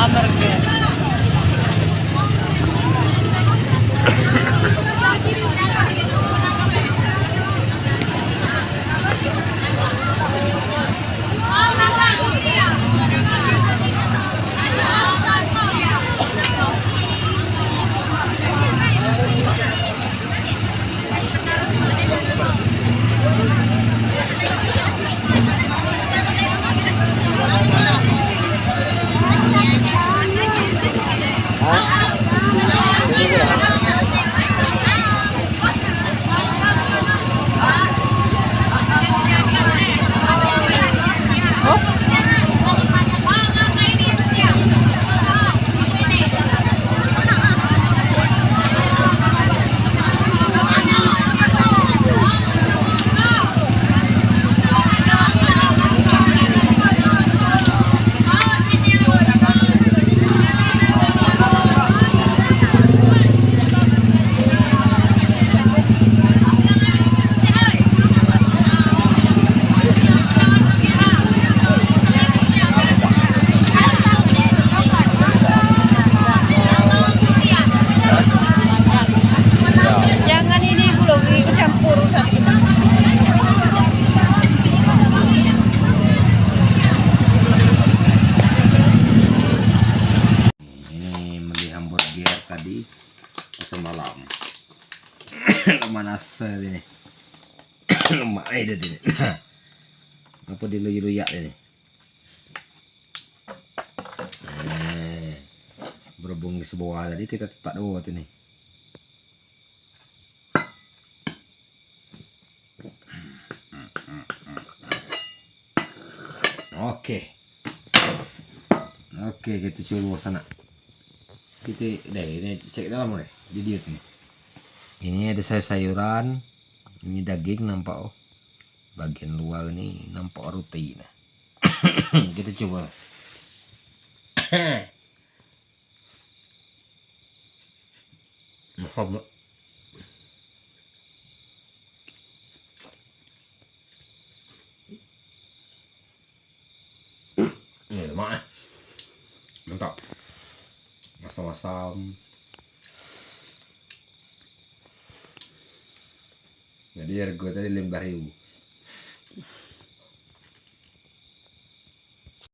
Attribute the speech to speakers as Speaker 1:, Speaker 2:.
Speaker 1: hamburger. Jangan ini belum ikut campur satu.
Speaker 2: Ini beli hamburger tadi semalam. Manas ini. Lemak ini ini. Apa diluyak ini? Berhubung di sebuah tadi kita tak dua ini. Oke, kita coba sana. Kita ini cek dalam nih, jadi ini. Ini ada sayuran, ini daging nampak oh. Bagian luar ini nampak roti. Nah. Kita coba. Mahal. Ini lemak. Mantap. Masam-masam. Jadi harga tadi 5.000.